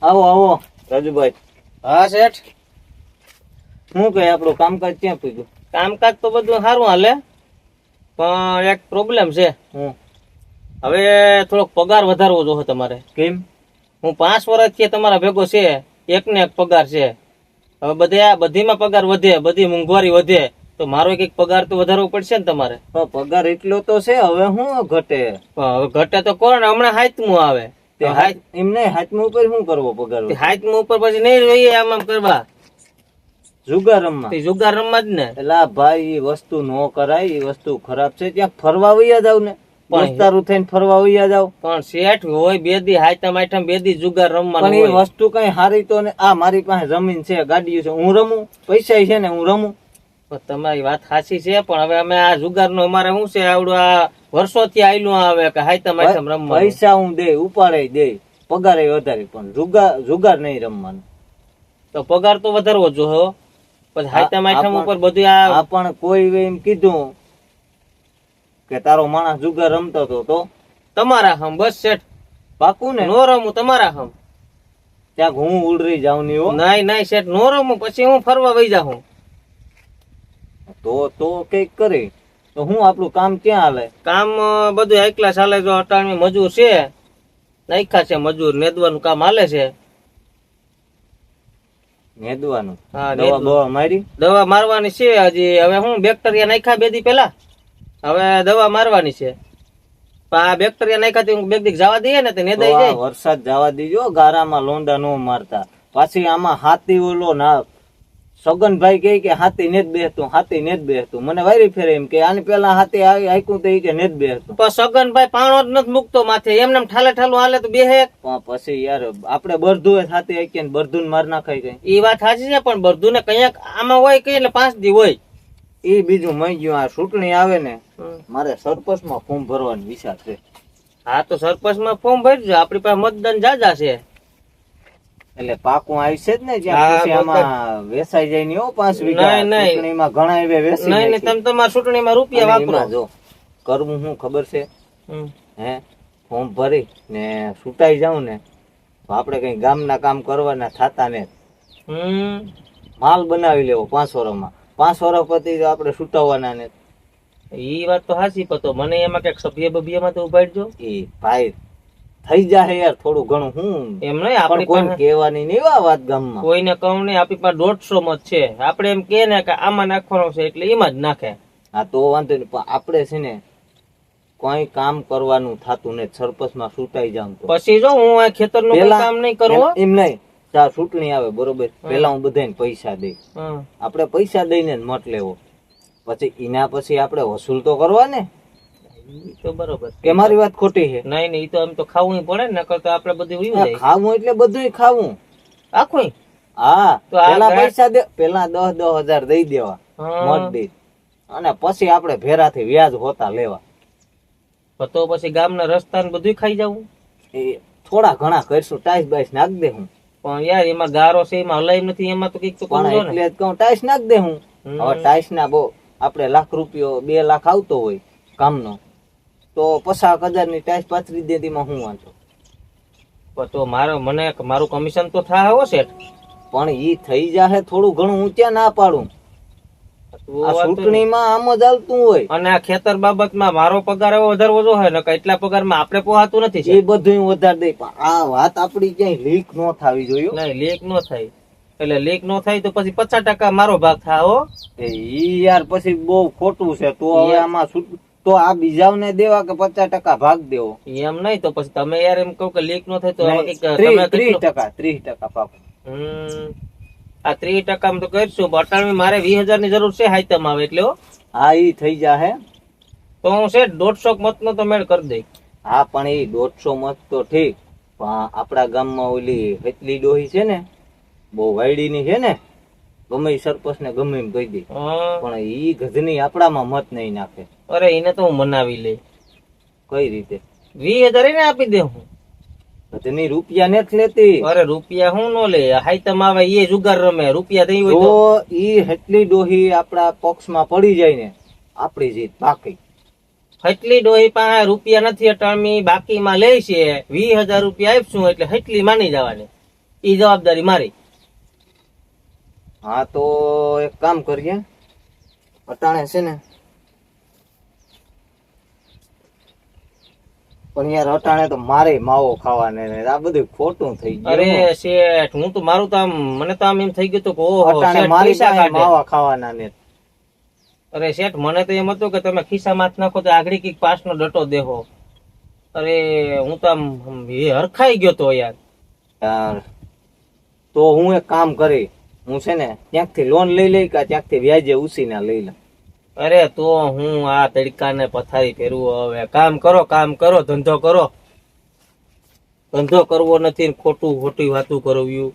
આવો આવો રાજુભાઈ. હા શેઠ, શું કહે આપણું કામકાજ ક્યાં પૂગ્યું? કામકાજ તો બધું સારું હાલે, પણ એક પ્રોબ્લેમ છે. હું હવે થોડોક પગાર વધારવો જોઈએ તમારે. કેમ? હું 5 વર્ષથી તમારા ભેગો છે, એક ને એક પગાર છે. હવે બધીમાં પગાર વધે, બધી મોંઘવારી વધે, તો મારો એક પગાર તો વધારવો પડશે ને તમારે. પણ પગાર એટલો તો છે, હવે શું ઘટે? પણ હવે ઘટે તો કોણ, હમણાં 7મું આવે. એમ નહીં, હાથમાં ઉપર શું કરવો પગાર? 7મું ઉપર પછી નહીં રહીએ આમ કરવા, જુગાર રમવા. જુગાર રમવા જ ને. એટલે ભાઈ એ વસ્તુ નો કરાય, એ વસ્તુ ખરાબ છે. ત્યાં ફરવા વૈયા જાવ ને, દોસ્તારું થઈને ફરવા વૈયા જાવ. પણ શેઠ હોય 2 દી હાયતમ આઠમ 2 દી જુગાર રમવાનું. પણ એ વસ્તુ કઈ હારી તો ને. આ મારી પાસે જમીન છે, ગાડીઓ છે, હું રમું, પૈસા છે ને હું રમું. તમારી વાત સાચી છે, પણ હવે અમે આ જુગાર નું અમારે શું છે, આવડું આ વર્ષોથી આયલું આવે કે હાયતમ આઠમ રમવા. પૈસા હું દે, ઉપાડે દે, પગાર વધારે, પણ જુગાર નહીં રમવાનું. તો પગાર તો વધારવો જોઈએ. પછી હાયતમ આઠમ ઉપર બધું આ પણ કોઈ એમ કીધું કે તારો માણસ જુગાર રમતો હતો તો તમારા હમ બસ શેઠ. પાકું ને? નો રમું તમારા હમ. ત્યાં હું ઉડરી જાઉં ની હો. નહીં શેઠ, નો રમું, પછી હું ફરવા વઈ જાઉં. તો કઈક કરે તો હું આપણું કામ ક્યાં હાલે? કામ બધું એકલા ચાલે. જો અટાણમી મજૂર છે, નાખ્યા છે મજૂર, નેદવાનું કામ હાલે છે. નેદવાનું? હા, દવા મારી? દવા મારવાની છે હજી. હવે હું બેક્ટેરિયા નાખ્યા 2 દી પેલા, હવે દવા મારવાની છે. પણ આ બેક્ટેરિયા નાખ્યા હું 2 દી જવા દઈએ ને તે નેદાઈ જાય. વરસાદ જવા દીજો, ગારામાં લોંડા નો મારતા. પાછી આમાં હાથી ઓલો ના સગનભાઈ કહે કે હાથી નેત બેહતું. મને વારી ફેરે એમ કે આની પેલા હાથી આયકું તો એ કે નેત બેહતું. પણ સગનભાઈ પાણો જ નથી મૂકતો માથે, એમને ઠાલે ઠાલું હાલે તો બેહે. પછી યાર આપડે બરધું હાથી આયકીએ ને બરધું માર નાખાય કઈ. એ વાત સાચી છે, પણ બરધું ને કઈક આમાં હોય કઈ એટલે 5 દી હોય. એ બીજું મઈ ગયું. આ ચૂંટણી આવે ને, મારે સરપંચ માં ફોર્મ ભરવાનો વિચાર છે. હા, તો સરપંચ માં ફોર્મ ભરજો, આપડી પાસે મતદાન જાજા છે. એટલે પાકું આવશે જ ને, જ્યાં પછી આમાં વેચાઈ જાય નહીં હો. 5 વીઘા ચૂંટણીમાં ઘણા એવે વેચી જાય. નહીં, તમે તમારા ચૂંટણીમાં રૂપિયા વાપરો. જો કરવું શું ખબર છે, હે ફોર્મ ભરી ને છૂટાઈ જાઉં ને તો આપડે કઈ ગામના કામ કરવાના થતા ને માલ બનાવી લેવો 5 વર્ષમાં. 5 વર્ષ પછી આપડે છૂટાવવાના ને. ઈ વાત તો સાચી, પતો મને એમાં કઈક સભ્ય બભ્યમાં તો ઉભાડજો. એ ભાઈ થઈ જાય યાર થોડું ઘણું. હું એમ નહીં, આપણે કોઈ કહેવાની નહીં આ વાત ગામમાં. કોઈને કહું નહીં, આપણી પાસે 150 મત છે. આપડે એમ કે ને કે આમાં નાખવાનો છે એટલે એમાં જ નાખે. હા તો વાંધો નહીં, પણ આપડે છે ને કોઈ કામ કરવાનું થતું ને સરપંચ માં છૂટાઈ જાઉં તો પછી જો હું આ ખેતર નું કામ નહીં કરું. એમ નહીં, ચૂંટણી આવે બરોબર, પેલા હું બધાને પૈસા દઈ. આપડે પૈસા દઈને જ મત લેવો, પછી એના પછી આપડે વસૂલ તો કરવા ને. તો બરોબર કે મારી વાત ખોટી છે? નહીં નહીં, તો એમ તો ખાવું પડે ને, નકર તો આપડે બધું ખાવું એટલે બધું ખાવું આખું. હા, પેલા પૈસા દે, પેલા 10,000 દઈ દેવા મત દઈ, અને પછી આપડે ભેરાથી વ્યાજ હોતા લેવા. તો પછી ગામના રસ્તા ને બધું ખાઈ જવું. એ થોડા ઘણા કરશું, ટાઈસ બાઈસ નાખ દે હું. પણ યાર એમાં ગારો છે, એમાં હલાઈ નથી, એમાં તો કઈક તો પણ એટલે જ કહું ટાઈસ નાખ દે હું. હવે ટાઈસ ના બહુ આપડે ₹1,00,000 2 લાખ આવતો હોય કામનો, તો 50,000 ની ટાઈસ પાથરી દે, તેમાં હું વાંચો. તો મારું કમિશન તો થાય હો શેઠ. પણ ઈ થઈ જાહે થોડું ઘણું, હું ત્યાં ના પાડું. ચૂંટણીમાં આમ જ હાલતું હોય. અને આ ખેતર બાબતમાં મારો પગાર એવો વધારવો જોઈએ ને, એટલા પગારમાં આપણે પોહાતું નથી. એ બધું વધારે દે, પણ આ વાત આપડી ક્યાંય લીક ન થવી જોઈએ. નહીં, લીક ન થાય. એટલે લીક ન થાય તો પછી 50% મારો ભાગ થાય હો. ઈ યાર પછી બહુ ખોટું છે. તો હવે આમાં તો આ બીજાને દેવા કે 50% ભાગ દેવો? એમ નહીં, તો પછી તમે યાર એમ કહો કે લીક ન થાય તો 30% પાક. આ 30% તો કરશું. અટાણું મારે 20,000 ની જરૂર છે હાઈતમ આવે એટલે. હા, ઈ થઈ જાહે તો હું છે 150 મત નો તો મેળ કરી દઈ. હા, પણ એ 150 મત તો ઠીક, પણ આપડા ગામમાં ઓલી હેતલી ડોહી છે ને, બહુ વાયડી ની છે ને, ગમે સરપંચ ને ગમે એમ કહી દે, પણ ઈ ગધની આપડામાં મત નહીં નાખે. અરે એને તો હું મનાવી લઈ. કઈ રીતે? 20,000 એને આપી દે હું. ગધની રૂપિયા નથી લેતી. અરે રૂપિયા હું નો લે, હાઈતમ આવે એ જુગાર રમે, રૂપિયા થઈ હોય તો ઈ હેતલી ડોહી આપડા પક્ષમાં પડી જાય ને, આપડી જીત બાકી. હેટલી ડોહી પાસે રૂપિયા નથી અટાણમી, બાકીમાં લે છે 20,000 રૂપિયા આપશું એટલે હેટલી માની જવાની. ઈ જવાબદારી મારી. હા તો એક કામ કરીએ, અટાણે છે ને, પણ યાર અટાણે તો મારે માવો ખાવાને ને આ બધું ખોટું થઈ ગયું. અરે શેઠ, હું તો મારું તો આમ મને તો આમ એમ થઈ ગયું હતું કે ઓહો અટાણે શેઠ મારી પૈસા પાસે કાઢે. માવા ખાવાના ને. અરે શેઠ, મને તો એમ હતું કે તમે ખિસ્સામાં હાથ નાખો તો આગળ કઈક પાસનો ડટો દેહો. અરે હું તો આમ એ હરખાઈ ગયો તો યાર. યાર તો હું એક કામ કરી, હું છે ને ત્યાંથી લોન લઈ લઈ કે ત્યાંથી વ્યાજે ઉછીને લઈ લઉં. અરે તો હું આ તડકાને પથારી ફેરવું. હવે કામ કરો, ધંધો કરો. ધંધો કરવો નથી ને ખોટી વાતું કરવ્યું.